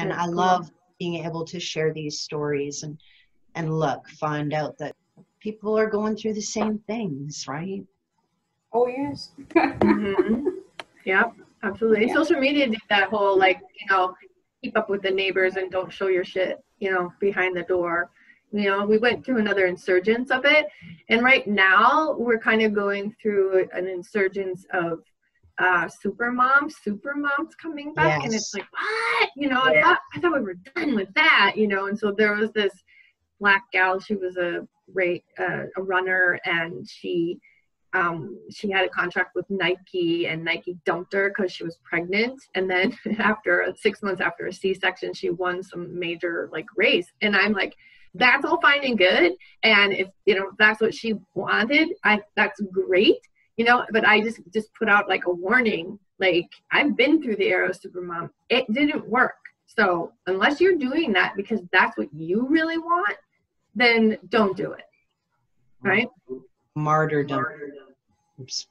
And That's I cool. love being able to share these stories and find out that people are going through the same things, right? Oh, yes. Mm-hmm. Yep, absolutely. And Yeah. social media did that whole, like, keep up with the neighbors and don't show your shit, behind the door. We went through another insurgence of it. And right now we're kind of going through an insurgence of super moms coming back. And it's Yes. like, what? I thought we were done with that, and so there was this black gal. She was a runner, and she had a contract with Nike, and Nike dumped her because she was pregnant. And then after 6 months after a C-section, she won some major race. And I'm like, that's all fine and good. And if that's what she wanted, that's great. But I just put out a warning. I've been through the era of Supermom. It didn't work. So unless you're doing that because that's what you really want, then don't do it. Right? Martyrdom. Oops.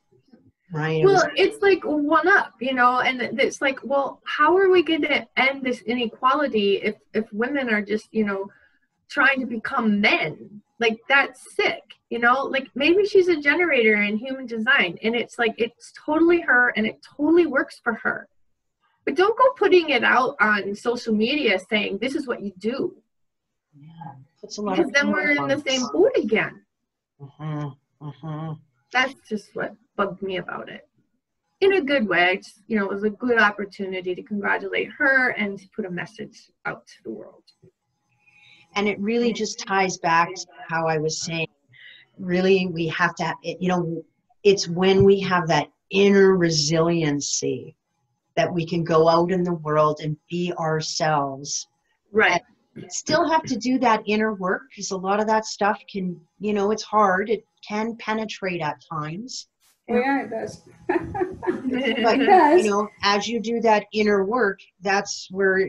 Right. Well, it's like one up, and it's like, well, how are we going to end this inequality if women are just, trying to become men? That's sick, maybe she's a generator in human design, and it's totally her and it totally works for her. But don't go putting it out on social media saying this is what you do. Yeah, puts a lot because then we're in the same boat again. That's just what bugged me about it. In a good way, it was a good opportunity to congratulate her and to put a message out to the world. And it really just ties back to how I was saying, really, we have to, it's when we have that inner resiliency that we can go out in the world and be ourselves. Right. And still have to do that inner work, because a lot of that stuff can, it's hard. It can penetrate at times. Oh, yeah, it does. But, It does. as you do that inner work, that's where,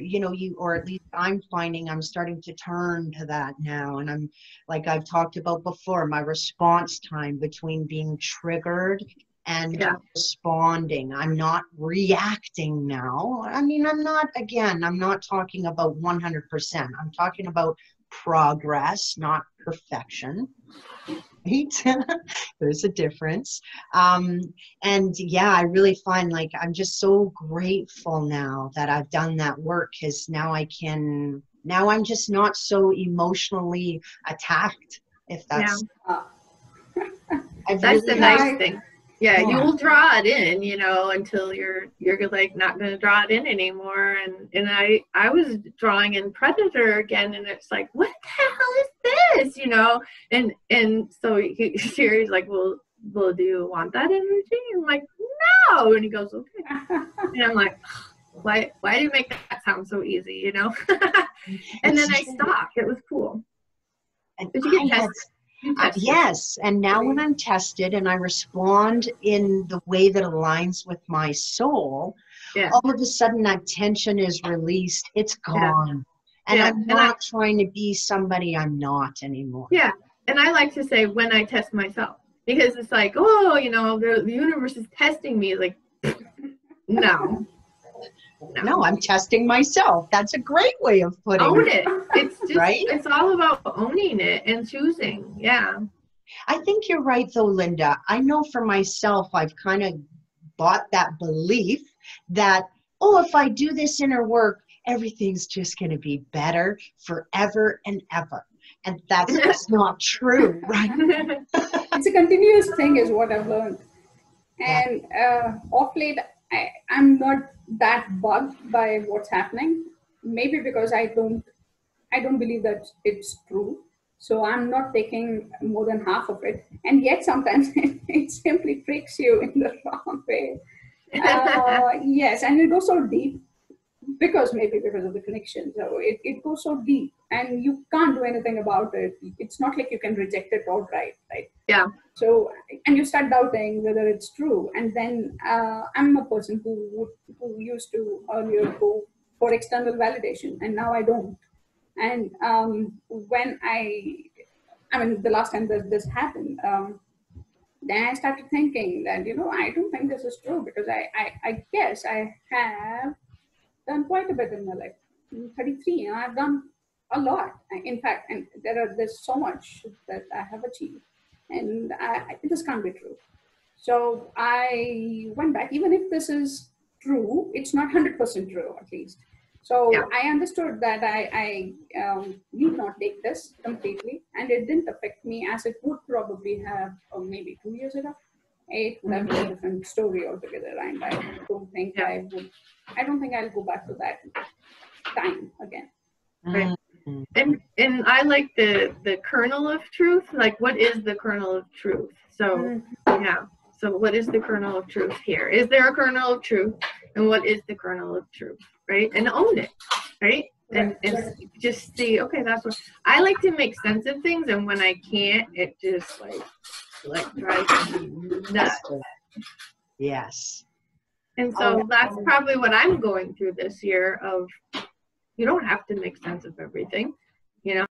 or at least I'm finding I'm starting to turn to that now. And I'm, like I've talked about before, my response time between being triggered and responding. I'm not reacting now. I mean, I'm not talking about 100%. I'm talking about progress, not perfection. Right? There's a difference. And yeah, I really find I'm just so grateful now that I've done that work, because now I'm just not so emotionally attacked, if that's that's the nice thing. Yeah, you'll draw it in, until you're not going to draw it in anymore. And I was drawing in Predator again, and it's like, what the hell is this? And so Sherry's like, well, do you want that energy? I'm like, no. And he goes, okay. And I'm like, why do you make that sound so easy? And then I stopped. It was cool. Did you get tested? Yes, and now when I'm tested and I respond in the way that aligns with my soul, all of a sudden that tension is released. It's gone. And I'm not trying to be somebody I'm not anymore. Yeah, and I like to say when I test myself, because it's like, oh, the universe is testing me. Like, no. No, I'm testing myself. That's a great way of putting it. Own it. It's just, right? It's all about owning it and choosing. Yeah. I think you're right, though, Linda. I know for myself, I've kind of bought that belief that, if I do this inner work, everything's just going to be better forever and ever. And that's just not true, right? It's a continuous thing is what I've learned. And off late, I'm not that bugged by what's happening. Maybe because I don't believe that it's true. So I'm not taking more than half of it. And yet sometimes it simply tricks you in the wrong way. Yes, and it goes so deep because of the connection. So it goes so deep and you can't do anything about it. It's not like you can reject it outright, right? Yeah. So, and you start doubting whether it's true. And then I'm a person who used to earlier go for external validation, and now I don't. And when the last time this happened, then I started thinking that, I don't think this is true, because I guess I have done quite a bit in my life. 33, and I've done a lot. In fact, and there's so much that I have achieved, and this can't be true. So I went back, even if this is true, it's not 100% true, at least. So Yeah. I understood that I need not take this completely, and it didn't affect me as it would probably have maybe 2 years ago. It would have been a different story altogether, and I don't think Yeah. I don't think I'll go back to that time again. Right. Mm-hmm. And I like the kernel of truth. Like, what is the kernel of truth? So yeah. So what is the kernel of truth here? Is there a kernel of truth? And what is the kernel of truth? Right? And own it. Right? And just see, okay, that's what I like to make sense of things, and when I can't, it just like drives me nuts. Yes. And so that's probably what I'm going through this year of, you don't have to make sense of everything, you know?